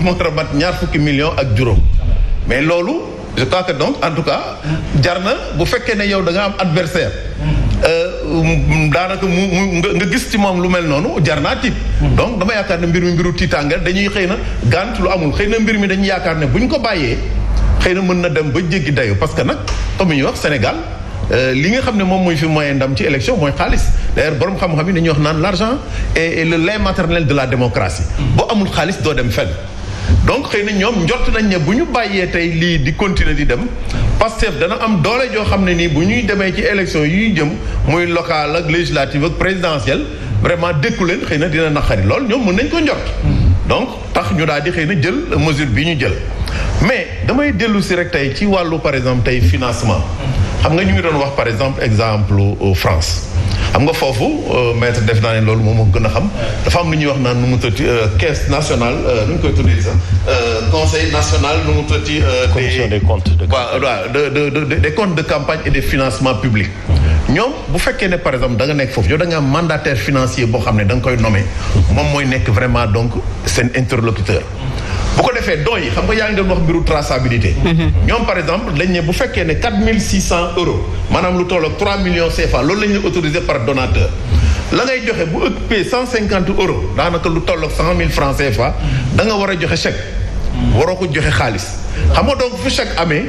moo war a mat ñaar fukki millions ak juróom mais loolu je crois que donc en tout cas jar na bu fekkee ne yow da nga am adversaire daanaka nga gis ci moom lu mel noonu jar naa tiit donc dama yaakaar ne mbir mi mbiru tiitaange dañuy xëy na gànt lu amul xëy na mbir mi dañuy yaakaar ne bu ñu ko bàyyee xëy na mën na dem ba jéggi dayo parce que nag comme ñu wax Sénégal li nga xam ne moom mooy fi moyen ndam ci élection mooy xaalis d'ailleurs borom xam-xam yi dañuy wax naan l'argent est le lait maternel de la démocratie boo amul xaalis doo dem fenn donc xëy na ñoom njort nañ ne bu ñu bàyyee tey lii di continuer di dem Pastef dana am doole joo xam ne nii bu ñuy demee ci élection yuy jëm muy local ak législative ak présidentielle vraiment dékku leen xëy na dina naqari lool ñoom mën nañ ko njort donc tax ñu daal di xëy na jël mesure bi ñu jël mais damay dellu si rek tey ci wàllu par exemple tey financement xam nga ñu ngi doon wax par exemple France xam nga foofu maître def naa ne loolu moom moo gën a xam dafa am lu ñuy wax naan nu mu tëtti caisse nationale nu ñu koy tuddee sax conseil national nu mu tëtti commission des comptes des comptes de campagne et des financements publics ñoom bu fekkee ne par exemple da nga nekk foofu yow da nga am mandataire financier boo xam ne da nga koy nommer moom mooy nekk vraiment donc seen interlocuteur bu ko defee dons yi xam nga yaa ngi doon wax mbiru traçabilité ñoom par exemple dañ ne bu fekkee ne 4600 euros maanaam lu toll ak 3 millions CFA loolu lañ leen autorisé par donateur la ngay joxe bu ëppee 150 euros daanaka lu toll ak 100 000 francs CFA da nga war a joxe chèque waroo ko joxe xaalis xam nga donc fu chèque amee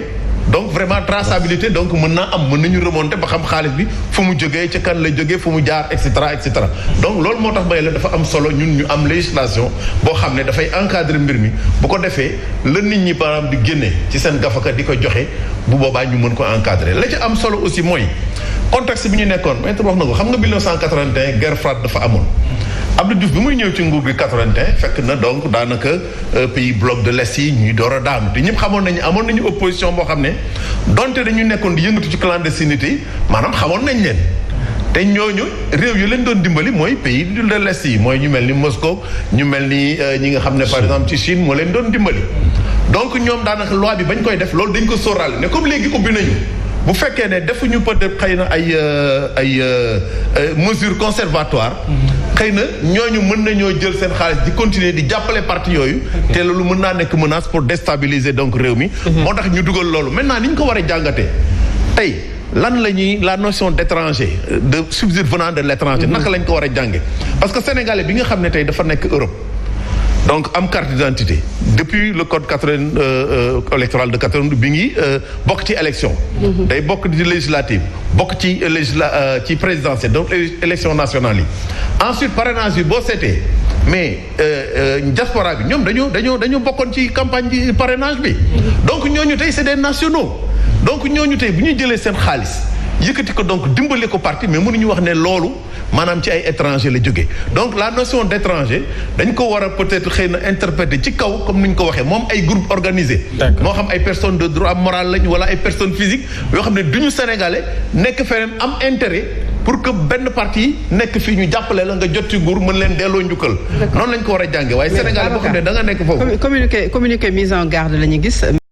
donc vraiment traçabilité donc mën naa am mën nañu remonter ba xam xaalis bi fu mu jógee ca kan la jógee fu mu jaar et cetera et cetera donc loolu moo tax may la dafa am solo ñun ñu am législation boo xam ne dafay encadrer mbir mi bu ko defee la nit ñi par exemple di génne ci seen gafaka di ko joxe bu boobaa ñu mën ko encadrer la ci am solo aussi mooy contexte bi ñu nekkoon maître wax na ko xam nga 1981 guerre froide dafa amoon Abdou Diouf bi muy ñëw ci nguur gi 81 fekk na donc daanaka pays bloc de l'Est yi ñuy door a daanu te ñëpp xamoon nañu amoon nañu opposition boo xam ne donte dañu nekkoon di yëngatu ci clandestinité maanaam xamoon nañ leen te ñooñu réew yu leen doon dimbali mooy pays de l'Est yi mooy ñu mel ni Moscou ñu mel ni ñi nga xam ne par exemple ci Chine moo leen doon dimbali donc ñoom daanaka loi bi bañ koy def loolu dañ ko sóoraale ne comme léegi ubbi nañu bu fekkee ne defuñu peut-être xëy na ay mesures conservatoires xëy na ñooñu mën nañoo jël seen xaalis di continuer di jàppale parti yooyu te loolu mën naa nekk menace pour déstabiliser donc réew mi moo tax ñu dugal loolu maintenant ni ñu ko war a jàngatee tey lan la ñuy la notion d'étranger de subside venant de l'étranger naka lañ ko war a jànge parce que sénégalais bi nga xam ne tey dafa nekk Europe donc am carte d'identité depuis le code électoral de 92 bi ngi bokk ci élection day bokk ci législative bokk ci ci présidentielle donc élection nationale yi ensuite parrainage bi boo seetee mais diaspora bi ñoom dañoo bokkoon ci campagne bi parrainage bi donc ñooñu tey c'est des nationaux donc ñooñu tey bu ñu jëlee seen xaalis yëkkati ko donc dimbali ko parti mais mënuñu wax ne loolu maanaam ci ay étranger la jógee donc la notion d'étranger dañ ko war a peut-être xëy na interpréter ci kaw comme ni ñu ko waxee moom ay groupe organisé moo xam ay personnes de droit moral lañ wala ay personnes physiques yoo xam ne duñu sénégalais nekk feneen am intérêt pour que benn parti nekk fii ñu jàppale la nga jot ci nguur mën leen delloo njukkal noonu lañ ko war a jànge waaye sénégalais boo xam ne da nga nekk foofu communiqué mise en garde la ñu gis